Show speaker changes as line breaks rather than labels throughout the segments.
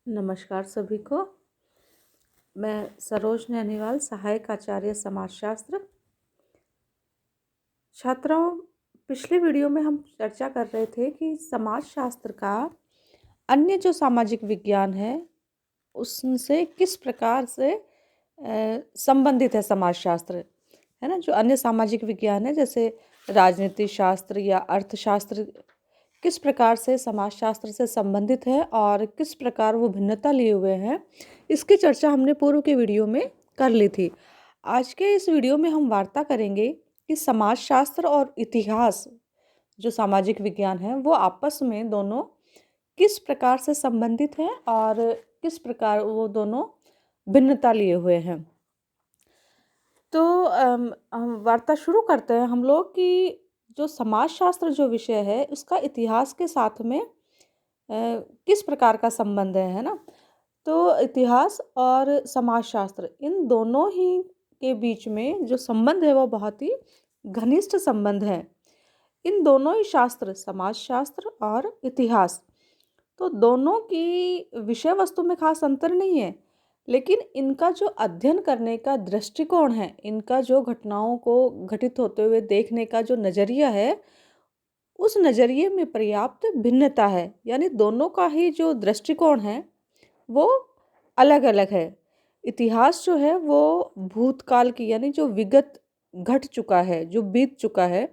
नमस्कार सभी को। मैं सरोज नैनीवाल, सहायक आचार्य समाजशास्त्र। छात्राओं, पिछले वीडियो में हम चर्चा कर रहे थे कि समाजशास्त्र का अन्य जो सामाजिक विज्ञान है उससे किस प्रकार से संबंधित है समाजशास्त्र, है ना। जो अन्य सामाजिक विज्ञान है जैसे राजनीति शास्त्र या अर्थशास्त्र किस प्रकार से समाजशास्त्र से संबंधित है और किस प्रकार वो भिन्नता लिए हुए हैं, इसकी चर्चा हमने पूर्व के वीडियो में कर ली थी। आज के इस वीडियो में हम वार्ता करेंगे कि समाजशास्त्र और इतिहास जो सामाजिक विज्ञान है वो आपस में दोनों किस प्रकार से संबंधित हैं और किस प्रकार वो दोनों भिन्नता लिए हुए हैं। तो हम वार्ता शुरू करते हैं हम लोग कि जो समाजशास्त्र जो विषय है उसका इतिहास के साथ में किस प्रकार का संबंध है ना। तो इतिहास और समाजशास्त्र इन दोनों ही के बीच में जो संबंध है वो बहुत ही घनिष्ठ संबंध है। इन दोनों ही शास्त्र, समाजशास्त्र और इतिहास, तो दोनों की विषय वस्तु में खास अंतर नहीं है, लेकिन इनका जो अध्ययन करने का दृष्टिकोण है, इनका जो घटनाओं को घटित होते हुए देखने का जो नज़रिया है, उस नज़रिए में पर्याप्त भिन्नता है। यानी दोनों का ही जो दृष्टिकोण है वो अलग-अलग है। इतिहास जो है वो भूतकाल की, यानी जो विगत घट चुका है, जो बीत चुका है,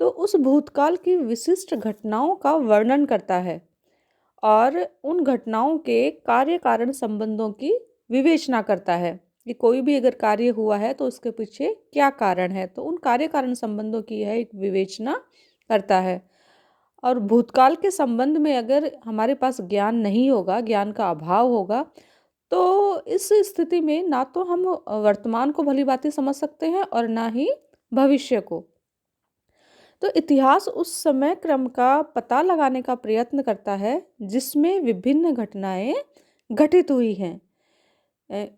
तो उस भूतकाल की विशिष्ट घटनाओं का वर्णन करता है और उन घटनाओं के कार्य कारण संबंधों की विवेचना करता है कि कोई भी अगर कार्य हुआ है तो उसके पीछे क्या कारण है, तो उन कार्य कारण संबंधों की यह एक विवेचना करता है। और भूतकाल के संबंध में अगर हमारे पास ज्ञान नहीं होगा, ज्ञान का अभाव होगा, तो इस स्थिति में ना तो हम वर्तमान को भली-भांति समझ सकते हैं और ना ही भविष्य को। तो इतिहास उस समय क्रम का पता लगाने का प्रयत्न करता है जिसमें विभिन्न घटनाएं घटित हुई हैं।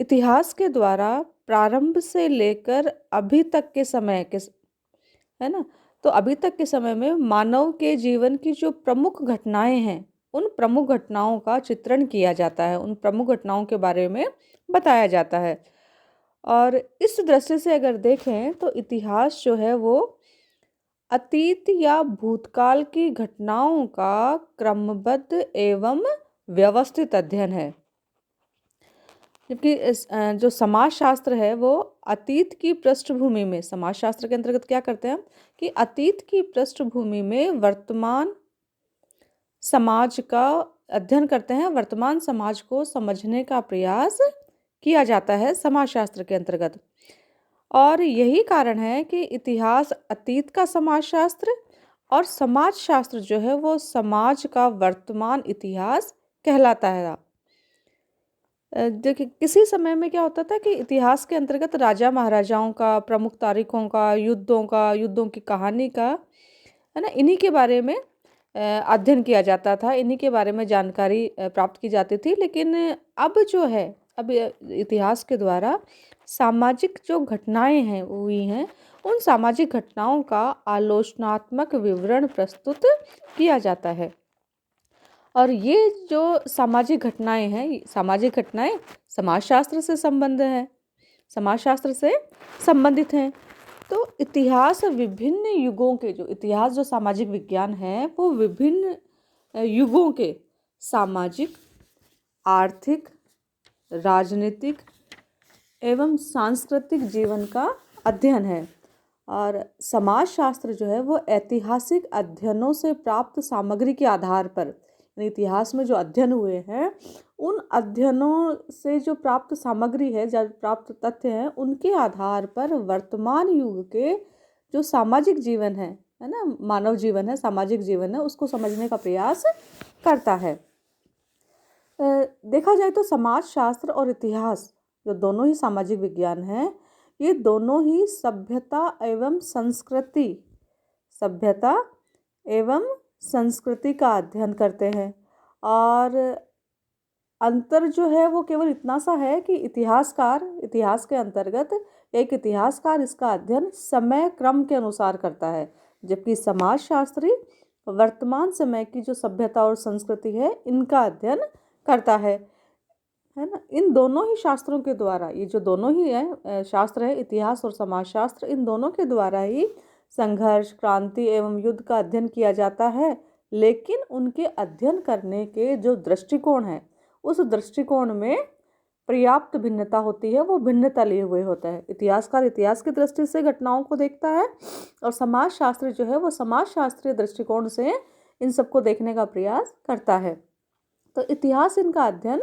इतिहास के द्वारा प्रारंभ से लेकर अभी तक के समय के, है ना, तो अभी तक के समय में मानव के जीवन की जो प्रमुख घटनाएं हैं, उन प्रमुख घटनाओं का चित्रण किया जाता है, उन प्रमुख घटनाओं के बारे में बताया जाता है। और इस दृष्टि से अगर देखें तो इतिहास जो है वो अतीत या भूतकाल की घटनाओं का क्रमबद्ध एवं व्यवस्थित अध्ययन है, जबकि जो समाजशास्त्र है वो अतीत की पृष्ठभूमि में, समाजशास्त्र के अंतर्गत क्या करते हैं हम कि अतीत की पृष्ठभूमि में वर्तमान समाज का अध्ययन करते हैं, वर्तमान समाज को समझने का प्रयास किया जाता है समाजशास्त्र के अंतर्गत। और यही कारण है कि इतिहास अतीत का समाजशास्त्र और समाजशास्त्र जो है वो समाज का वर्तमान इतिहास कहलाता है। देखिए, किसी समय में क्या होता था कि इतिहास के अंतर्गत राजा महाराजाओं का, प्रमुख तारीखों का, युद्धों की कहानी का, है ना, इन्हीं के बारे में अध्ययन किया जाता था, इन्हीं के बारे में जानकारी प्राप्त की जाती थी। लेकिन अब जो है, अब इतिहास के द्वारा सामाजिक जो घटनाएं हैं हुई हैं, उन सामाजिक घटनाओं का आलोचनात्मक विवरण प्रस्तुत किया जाता है। और ये जो सामाजिक घटनाएं हैं, सामाजिक घटनाएं समाजशास्त्र से संबंध है, समाजशास्त्र से संबंधित हैं। तो इतिहास विभिन्न युगों के, जो इतिहास जो सामाजिक विज्ञान है वो विभिन्न युगों के सामाजिक, आर्थिक, राजनीतिक एवं सांस्कृतिक जीवन का अध्ययन है। और समाजशास्त्र जो है वो ऐतिहासिक अध्ययनों से प्राप्त सामग्री के आधार पर, इतिहास में जो अध्ययन हुए हैं उन अध्ययनों से जो प्राप्त सामग्री है, जो प्राप्त तथ्य हैं, उनके आधार पर वर्तमान युग के जो सामाजिक जीवन है ना, मानव जीवन है, सामाजिक जीवन है, उसको समझने का प्रयास करता है। देखा जाए तो समाजशास्त्र और इतिहास जो दोनों ही सामाजिक विज्ञान हैं, ये दोनों ही सभ्यता एवं संस्कृति का अध्ययन करते हैं। और अंतर जो है वो केवल इतना सा है कि इतिहास के अंतर्गत एक इतिहासकार इसका अध्ययन समय क्रम के अनुसार करता है, जबकि समाजशास्त्री वर्तमान समय की जो सभ्यता और संस्कृति है इनका अध्ययन करता है ना। इन दोनों ही शास्त्रों के द्वारा, ये जो दोनों ही है शास्त्र है, इतिहास और समाजशास्त्र, इन दोनों के द्वारा ही संघर्ष, क्रांति एवं युद्ध का अध्ययन किया जाता है। लेकिन उनके अध्ययन करने के जो दृष्टिकोण है, उस दृष्टिकोण में पर्याप्त भिन्नता होती है, वो भिन्नता लिए हुए होता है। इतिहासकार इतिहास की दृष्टि से घटनाओं को देखता है और समाजशास्त्री जो है वो समाजशास्त्रीय दृष्टिकोण से इन सबको देखने का प्रयास करता है। तो इतिहास इनका अध्ययन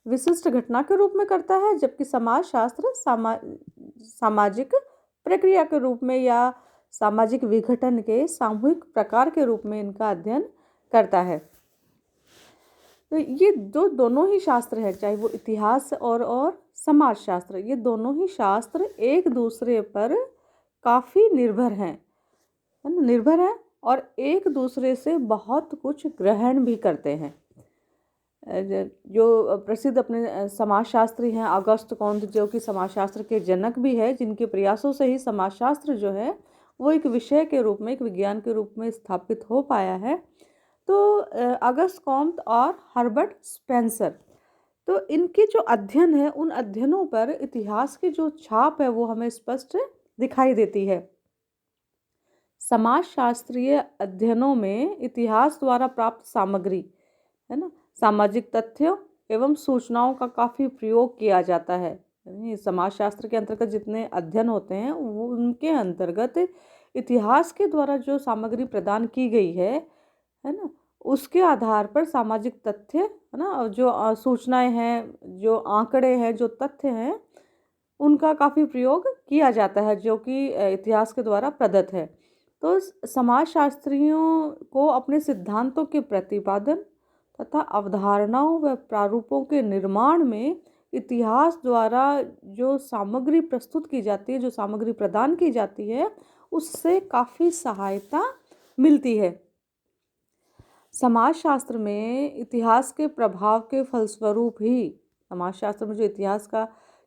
विशिष्ट घटना के रूप में करता है, जबकि समाजशास्त्र सामाजिक प्रक्रिया के रूप में या सामाजिक विघटन के सामूहिक प्रकार के रूप में इनका अध्ययन करता है। तो ये जो दोनों ही शास्त्र है, चाहे वो इतिहास और समाजशास्त्र, ये दोनों ही शास्त्र एक दूसरे पर काफ़ी निर्भर हैं, है ना, निर्भर हैं और एक दूसरे से बहुत कुछ ग्रहण भी करते हैं। जो प्रसिद्ध अपने समाजशास्त्री हैं ऑगस्ट कॉन्त, जो कि समाजशास्त्र के जनक भी है, जिनके प्रयासों से ही समाजशास्त्र जो है वो एक विषय के रूप में, एक विज्ञान के रूप में स्थापित हो पाया है। तो ऑगस्ट कॉन्त और हर्बर्ट स्पेंसर, तो इनके जो अध्ययन है, उन अध्ययनों पर इतिहास की जो छाप है वो हमें स्पष्ट दिखाई देती है। समाजशास्त्रीय अध्ययनों में इतिहास द्वारा प्राप्त सामग्री, है ना, सामाजिक तथ्यों एवं सूचनाओं का काफ़ी प्रयोग किया जाता है। समाजशास्त्र के अंतर्गत जितने अध्ययन होते हैं वो उनके अंतर्गत इतिहास के द्वारा जो सामग्री प्रदान की गई है ना, उसके आधार पर सामाजिक तथ्य, है ना, और जो सूचनाएं हैं, जो आंकड़े हैं, जो तथ्य हैं, उनका काफ़ी प्रयोग किया जाता है, जो कि इतिहास के द्वारा प्रदत्त है। तो समाजशास्त्रियों को अपने सिद्धांतों के प्रतिपादन तथा अवधारणाओं व प्रारूपों के निर्माण में इतिहास द्वारा जो सामग्री प्रस्तुत की जाती है, जो सामग्री प्रदान की जाती है, उससे काफ़ी सहायता मिलती है। समाजशास्त्र में इतिहास के प्रभाव के फलस्वरूप ही, समाजशास्त्र में जो इतिहास का,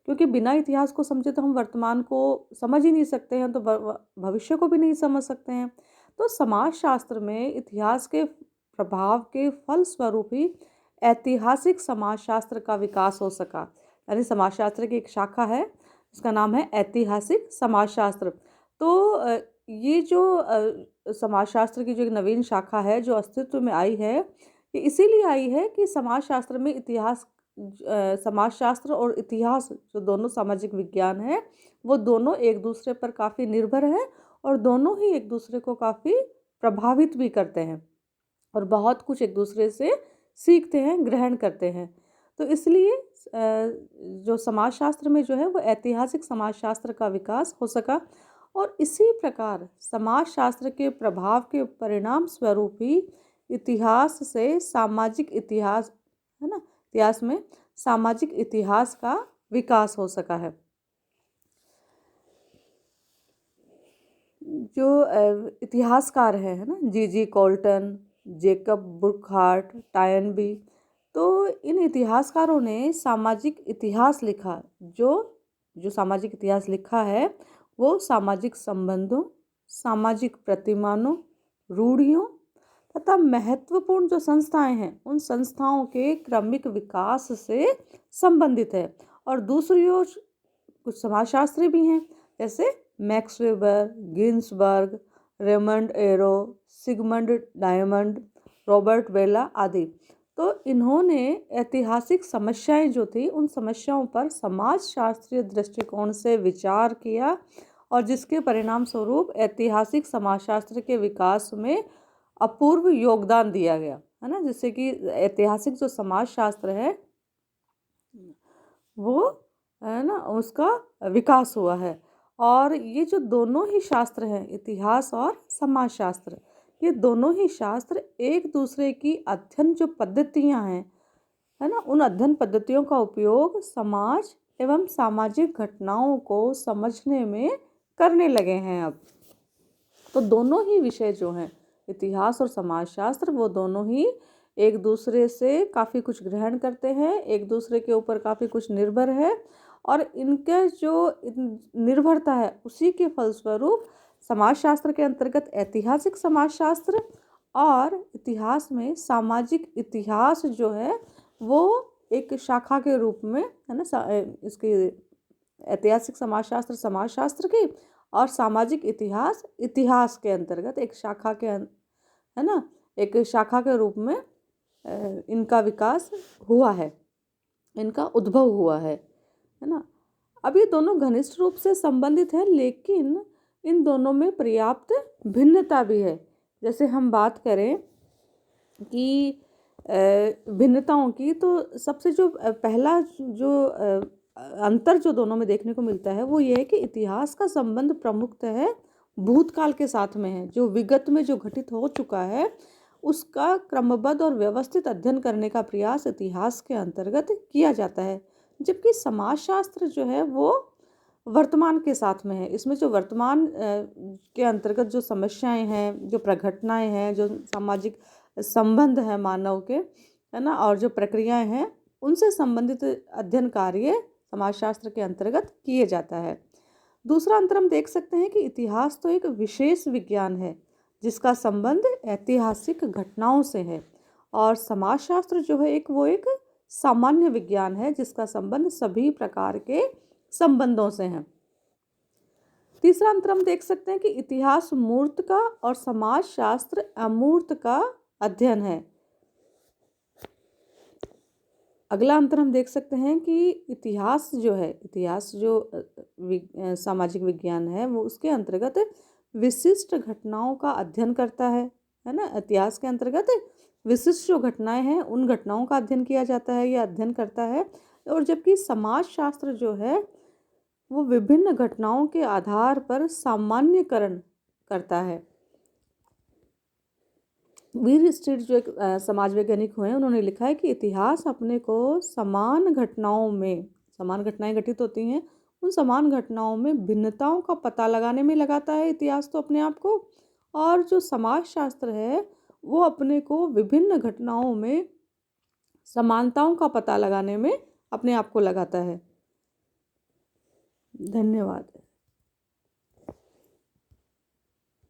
क्योंकि बिना इतिहास को समझे तो हम वर्तमान को समझ ही नहीं सकते हैं, तो भविष्य को भी नहीं समझ सकते हैं। तो समाजशास्त्र में इतिहास के प्रभाव के फलस्वरूप ही ऐतिहासिक समाजशास्त्र का विकास हो सका। यानी समाजशास्त्र की एक शाखा है, इसका नाम है ऐतिहासिक समाजशास्त्र। तो ये जो समाजशास्त्र की जो एक नवीन शाखा है जो अस्तित्व में आई है, ये इसीलिए आई है कि समाजशास्त्र में इतिहास, समाजशास्त्र और इतिहास जो दोनों सामाजिक विज्ञान है, वो दोनों एक दूसरे पर काफ़ी निर्भर हैं और दोनों ही एक दूसरे को काफ़ी प्रभावित भी करते हैं और बहुत कुछ एक दूसरे से सीखते हैं, ग्रहण करते हैं। तो इसलिए जो समाजशास्त्र में जो है वो ऐतिहासिक समाजशास्त्र का विकास हो सका और इसी प्रकार समाजशास्त्र के प्रभाव के परिणाम स्वरूप ही इतिहास से सामाजिक इतिहास, है ना, इतिहास में सामाजिक इतिहास का विकास हो सका है। जो इतिहासकार है ना, जी कोल्टन, जेकब बुर्कहार्ट, टायनबी, तो इन इतिहासकारों ने सामाजिक इतिहास लिखा। जो सामाजिक इतिहास लिखा है वो सामाजिक संबंधों, सामाजिक प्रतिमानों, रूढ़ियों तथा महत्वपूर्ण जो संस्थाएं हैं, उन संस्थाओं के क्रमिक विकास से संबंधित है। और दूसरी ओर कुछ समाजशास्त्री भी हैं, जैसे Max Weber, Ginsberg, Raymond Aron, Sigmund Diamond, Robert Bellah आदि। तो इन्होंने ऐतिहासिक समस्याएं जो थी, उन समस्याओं पर समाजशास्त्रीय दृष्टिकोण से विचार किया और जिसके परिणाम स्वरूप ऐतिहासिक समाजशास्त्र के विकास में अपूर्व योगदान दिया गया, है ना। जैसे कि ऐतिहासिक जो समाजशास्त्र है वो, है ना, उसका विकास हुआ है। और ये जो दोनों ही शास्त्र हैं, इतिहास और समाजशास्त्र, ये दोनों ही शास्त्र एक दूसरे की अध्ययन जो पद्धतियां हैं, है ना, उन अध्ययन पद्धतियों का उपयोग समाज एवं सामाजिक घटनाओं को समझने में करने लगे हैं अब। तो दोनों ही विषय जो हैं, इतिहास और समाजशास्त्र, वो दोनों ही एक दूसरे से काफ़ी कुछ ग्रहण करते हैं, एक दूसरे के ऊपर काफ़ी कुछ निर्भर है और इनका जो निर्भरता है उसी के फलस्वरूप समाजशास्त्र के अंतर्गत ऐतिहासिक समाजशास्त्र और इतिहास में सामाजिक इतिहास जो है वो एक शाखा के रूप में, है ना, इसकी ऐतिहासिक समाजशास्त्र समाजशास्त्र की, और सामाजिक इतिहास इतिहास के अंतर्गत एक शाखा के है ना, एक शाखा के रूप में इनका विकास हुआ है, इनका उद्भव हुआ है ना। अब ये दोनों घनिष्ठ रूप से संबंधित हैं, लेकिन इन दोनों में पर्याप्त भिन्नता भी है। जैसे हम बात करें कि भिन्नताओं की, तो सबसे जो पहला जो अंतर जो दोनों में देखने को मिलता है वो ये है कि इतिहास का संबंध प्रमुखतः भूतकाल के साथ में है। जो विगत में जो घटित हो चुका है उसका क्रमबद्ध और व्यवस्थित अध्ययन करने का प्रयास इतिहास के अंतर्गत किया जाता है, जबकि समाजशास्त्र जो है वो वर्तमान के साथ में है। इसमें जो वर्तमान के अंतर्गत जो समस्याएं हैं, जो प्रघटनाएं हैं, जो सामाजिक संबंध है मानव के, है ना, और जो प्रक्रियाएं हैं, उनसे संबंधित अध्ययन कार्य समाजशास्त्र के अंतर्गत किए जाता है। दूसरा अंतर हम देख सकते हैं कि इतिहास तो एक विशेष विज्ञान है जिसका संबंध ऐतिहासिक घटनाओं से है, और समाजशास्त्र जो है एक सामान्य विज्ञान है जिसका संबंध सभी प्रकार के संबंधों से है। तीसरा अंतर हम देख सकते हैं कि इतिहास मूर्त का और समाजशास्त्र अमूर्त का अध्ययन है। अगला अंतर हम देख सकते हैं कि इतिहास जो सामाजिक विज्ञान है वो उसके अंतर्गत विशिष्ट घटनाओं का अध्ययन करता है ना। इतिहास के अंतर्गत विशिष्ट जो घटनाएं हैं उन घटनाओं का अध्ययन किया जाता है या अध्ययन करता है, और जबकि समाजशास्त्र जो है वो विभिन्न घटनाओं के आधार पर सामान्यकरण करता है। वीर स्ट्रीट जो एक समाज वैज्ञानिक हुए हैं, उन्होंने लिखा है कि इतिहास अपने को समान घटनाएं घटित होती हैं, उन समान घटनाओं में भिन्नताओं का पता लगाने में लगाता है इतिहास तो अपने आप को, और जो समाजशास्त्र है वो अपने को विभिन्न घटनाओं में समानताओं का पता लगाने में अपने आप को लगाता है। धन्यवाद।